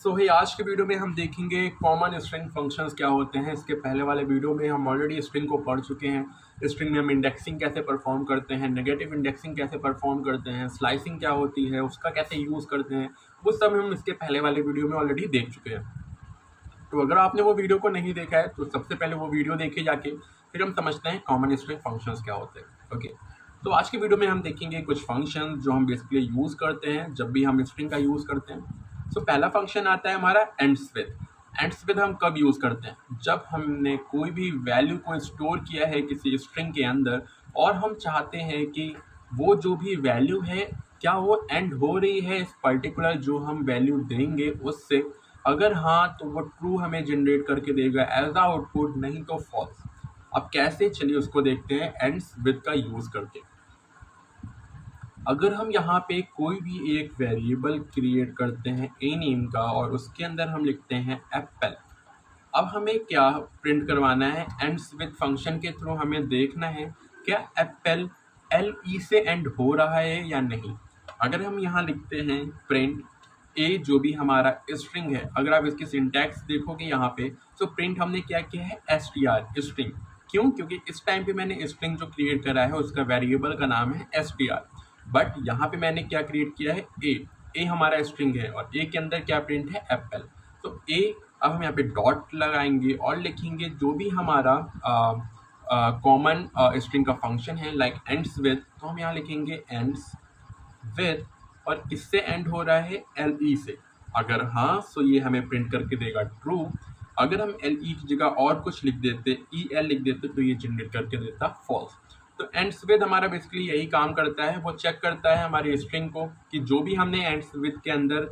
आज के वीडियो में हम देखेंगे कॉमन स्ट्रिंग फंक्शंस क्या होते हैं। इसके पहले वाले वीडियो में हम ऑलरेडी स्ट्रिंग को पढ़ चुके हैं। स्ट्रिंग में हम इंडेक्सिंग कैसे परफॉर्म करते हैं, नेगेटिव इंडेक्सिंग कैसे परफॉर्म करते हैं, स्लाइसिंग क्या होती है, उसका कैसे यूज़ करते हैं, वो सब हम इसके पहले वाले वीडियो में ऑलरेडी देख चुके हैं। तो अगर आपने वो वीडियो को नहीं देखा है तो सबसे पहले वो वीडियो देखे जाके फिर हम समझते हैं कॉमन स्ट्रिंग फंक्शंस क्या होते हैं। ओके, तो आज के वीडियो में हम देखेंगे कुछ फंक्शन जो हम बेसिकली यूज़ करते हैं जब भी हम स्ट्रिंग का यूज़ करते हैं। पहला फंक्शन आता है हमारा एंड्स विद। एंड्स विद हम कब यूज़ करते हैं? जब हमने कोई भी वैल्यू को स्टोर किया है किसी स्ट्रिंग के अंदर और हम चाहते हैं कि वो जो भी वैल्यू है क्या वो एंड हो रही है इस पर्टिकुलर जो हम वैल्यू देंगे उससे। अगर हाँ तो वो ट्रू हमें जनरेट करके देगा एज अ आउटपुट, नहीं तो फॉल्स। अब कैसे, चलिए उसको देखते हैं एंड्स विद का यूज़ करके। अगर हम यहाँ पे कोई भी एक वेरिएबल क्रिएट करते हैं ए नेम का और उसके अंदर हम लिखते हैं एप्पल, अब हमें क्या प्रिंट करवाना है? एंड्स विद फंक्शन के थ्रू हमें देखना है क्या एप्पल एल ई से एंड हो रहा है या नहीं। अगर हम यहाँ लिखते हैं प्रिंट ए जो भी हमारा स्ट्रिंग है, अगर आप इसकी सिंटैक्स देखोगे यहाँ पे तो प्रिंट हमने क्या किया है str स्ट्रिंग। क्यों? क्योंकि इस टाइम पे मैंने स्ट्रिंग जो क्रिएट करा है उसका वेरिएबल का नाम है str, बट यहाँ पे मैंने क्या क्रिएट किया है ए हमारा स्ट्रिंग है और ए के अंदर क्या प्रिंट है एप्पल। तो ए, अब हम यहाँ पे डॉट लगाएंगे और लिखेंगे जो भी हमारा कॉमन स्ट्रिंग का फंक्शन है लाइक एंड्स विद, तो हम यहाँ लिखेंगे एंड्स विद और इससे एंड हो रहा है एल ई से। अगर हाँ तो ये हमें प्रिंट करके देगा ट्रू। अगर हम एल ई की जगह और कुछ लिख देते, ई एल लिख देते, तो ये जनरेट करके देता फॉल्स। तो एंड्स विद हमारा बेसिकली यही काम करता है, वो चेक करता है हमारी स्ट्रिंग को कि जो भी हमने एंड्स विद के अंदर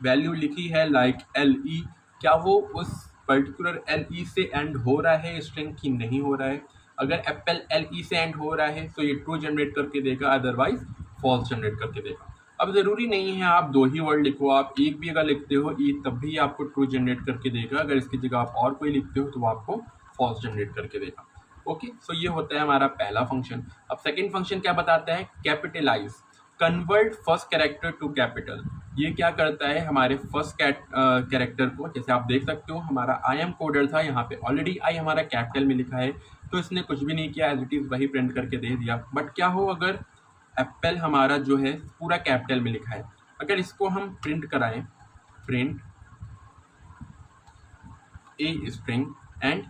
वैल्यू लिखी है लाइक एल ई, क्या वो उस पर्टिकुलर एल ई से एंड हो रहा है स्ट्रिंग की नहीं हो रहा है। अगर एप्पल एल ई से एंड हो रहा है तो ये ट्रू जनरेट करके देगा, अदरवाइज फॉल्स जनरेट करके देगा। अब ज़रूरी नहीं है आप दो ही वर्ड लिखो, आप एक भी अगर लिखते हो ई तब भी आपको ट्रू जनरेट करके देगा। अगर इसकी जगह आप और कोई लिखते हो तो वो आपको फॉल्स जनरेट करके देगा। ओके, सो ये होता है हमारा पहला फंक्शन। अब सेकंड फंक्शन क्या बताता है? Capitalize, convert first character to capital. ये क्या करता है? हमारे फर्स्ट कैरेक्टर को, जैसे आप देख सकते हो हमारा आई एम कोडर था, यहाँ पे ऑलरेडी आई हमारा कैपिटल में लिखा है तो इसने कुछ भी नहीं किया, एज इट इज़ वही प्रिंट करके दे दिया। बट क्या हो अगर एप्पल हमारा जो है पूरा कैपिटल में लिखा है, अगर इसको हम प्रिंट कराएं, print a string and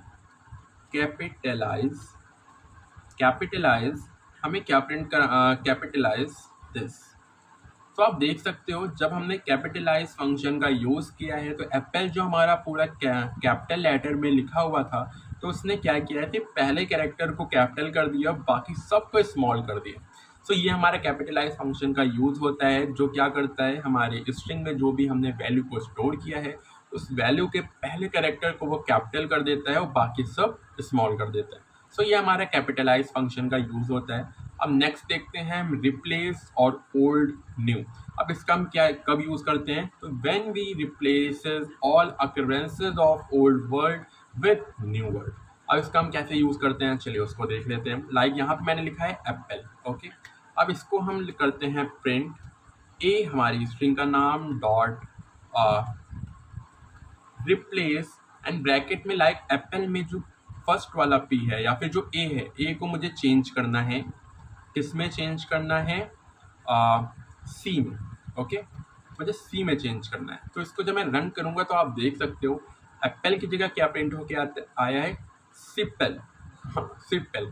capitalize, capitalize हमें क्या प्रिंट कर, कैपिटलाइज दिस। तो आप देख सकते हो जब हमने कैपिटलाइज फंक्शन का यूज़ किया है तो एप्पल जो हमारा पूरा कैपिटल लेटर में लिखा हुआ था तो उसने क्या किया है कि पहले कैरेक्टर को कैपिटल कर दिया, बाकी सबको स्मॉल कर दिया। ये हमारा कैपिटलाइज फंक्शन का यूज़ होता है जो क्या करता है, हमारे स्ट्रिंग में जो भी हमने वैल्यू को स्टोर किया है उस वैल्यू के पहले कैरेक्टर को वो कैपिटल कर देता है और बाकी सब स्मॉल कर देता है। ये हमारा कैपिटलाइज फंक्शन का यूज़ होता है। अब नेक्स्ट देखते हैं हम रिप्लेस और ओल्ड न्यू। अब इसका हम क्या कब यूज़ करते हैं? तो when we replaces all occurrences of old word with new word. अब इसका हम कैसे यूज़ करते हैं, चलिए उसको देख लेते हैं। लाइक यहाँ पे मैंने लिखा है एप्पल। ओके, अब इसको हम करते हैं प्रिंट ए हमारी स्ट्रिंग का नाम डॉट रिप्लेस एंड ब्रैकेट में लाइक एप्पल में जो फर्स्ट वाला पी है या फिर जो ए है, ए को मुझे चेंज करना है, किसमें चेंज करना है? सी में। ओके, मुझे सी में चेंज करना है। तो इसको जब मैं रन करूँगा तो आप देख सकते हो एप्पल की जगह क्या प्रिंट होके आया है? सिप्पल। सिप्पल।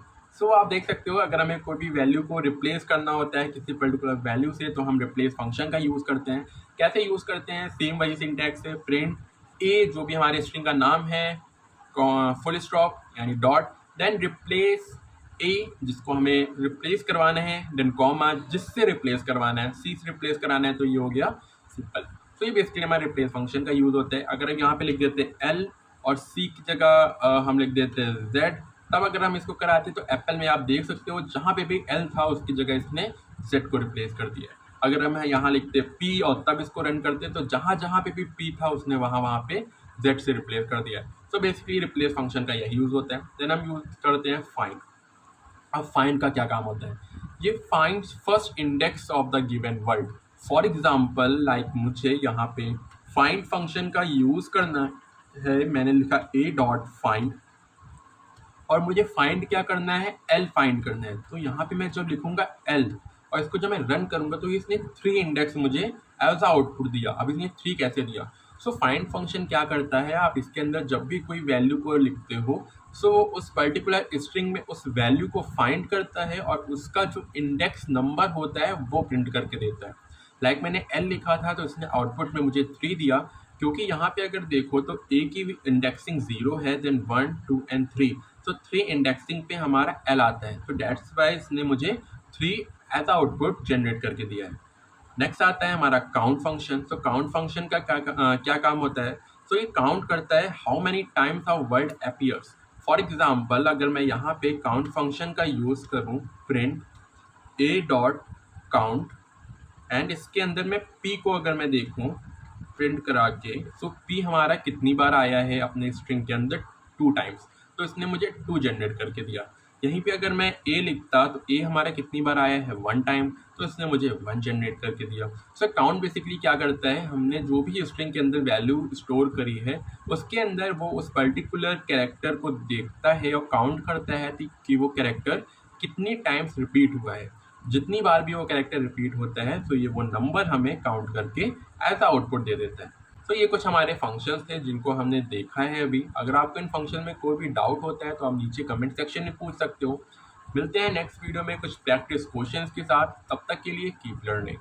आप देख सकते हो अगर हमें कोई भी वैल्यू को रिप्लेस करना होता है किसी पर्टिकुलर वैल्यू से तो हम रिप्लेस फंक्शन का यूज़ करते हैं। कैसे यूज़ करते हैं? सेम वही सिंटैक्स है, प्रिंट ए जो भी हमारे स्ट्रिंग का नाम है, फुल स्टॉप यानी डॉट, देन रिप्लेस ए जिसको हमें रिप्लेस करवाना है, देन कॉमा जिससे रिप्लेस करवाना है, सी से रिप्लेस कराना है तो ये हो गया सिंपल। ये बेसिकली हमारे रिप्लेस फंक्शन का यूज़ होता है। अगर हम यहाँ पे लिख देते हैं एल और सी की जगह हम लिख देते हैं जेड, तब अगर हम इसको कराते तो एप्पल में आप देख सकते हो जहाँ पे भी एल था उसकी जगह इसने जेड को रिप्लेस कर दिया है। अगर हम यहाँ लिखते पी और तब इसको रन करते तो जहाँ जहाँ पे भी पी था उसने वहाँ पे जेड से रिप्लेस कर दिया है। बेसिकली रिप्लेस फंक्शन का यही यूज़ होता है। देन हम यूज़ करते हैं फाइंड। अब फाइंड का क्या काम होता है? ये finds first index of the given word. For example like मुझे यहाँ पे फाइंड फंक्शन का यूज़ करना है, मैंने लिखा a डॉट फाइंड, और मुझे फाइंड क्या करना है, l फाइंड करना है। तो यहाँ पे मैं जब लिखूंगा l और इसको जब मैं रन करूंगा तो इसने 3 इंडेक्स मुझे एज आउटपुट दिया। अब इसने 3 कैसे दिया? सो फाइंड फंक्शन क्या करता है, आप इसके अंदर जब भी कोई वैल्यू को लिखते हो सो उस पर्टिकुलर स्ट्रिंग में उस वैल्यू को फाइंड करता है और उसका जो इंडेक्स नंबर होता है वो प्रिंट करके देता है। लाइक मैंने l लिखा था तो इसने आउटपुट में मुझे 3 दिया, क्योंकि यहाँ पे अगर देखो तो a की इंडेक्सिंग 0 है, देन 1 2 एंड 3, तो 3 इंडेक्सिंग पे हमारा l आता है, तो डेट्स वाई इसने मुझे 3 एज आउटपुट जनरेट करके दिया है। नेक्स्ट आता है हमारा काउंट फंक्शन। तो काउंट फंक्शन का क्या काम होता है? तो ये काउंट करता है how many times a word appears. For example अगर मैं यहाँ पे काउंट फंक्शन का यूज़ करूँ, print a dot count, and इसके अंदर मैं p को अगर मैं देखूँ प्रिंट करा के, तो p हमारा कितनी बार आया है अपने स्ट्रिंग के अंदर, 2 टाइम्स, तो इसने मुझे 2 जनरेट करके दिया। यहीं पे अगर मैं a लिखता तो a हमारा कितनी बार आया है, 1 टाइम, तो इसने मुझे 1 जनरेट करके दिया। सो काउंट बेसिकली क्या करता है, हमने जो भी स्ट्रिंग के अंदर वैल्यू स्टोर करी है उसके अंदर वो उस पर्टिकुलर कैरेक्टर को देखता है और काउंट करता है कि वो कैरेक्टर कितनी टाइम्स रिपीट हुआ है। जितनी बार भी वो कैरेक्टर रिपीट होता है तो ये वो नंबर हमें काउंट करके एज आउटपुट दे देता है। तो ये कुछ हमारे फंक्शंस थे जिनको हमने देखा है अभी। अगर आपको इन फंक्शन में कोई भी डाउट होता है तो आप नीचे कमेंट सेक्शन में पूछ सकते हो। मिलते हैं नेक्स्ट वीडियो में कुछ प्रैक्टिस क्वेश्चंस के साथ, तब तक के लिए कीप लर्निंग।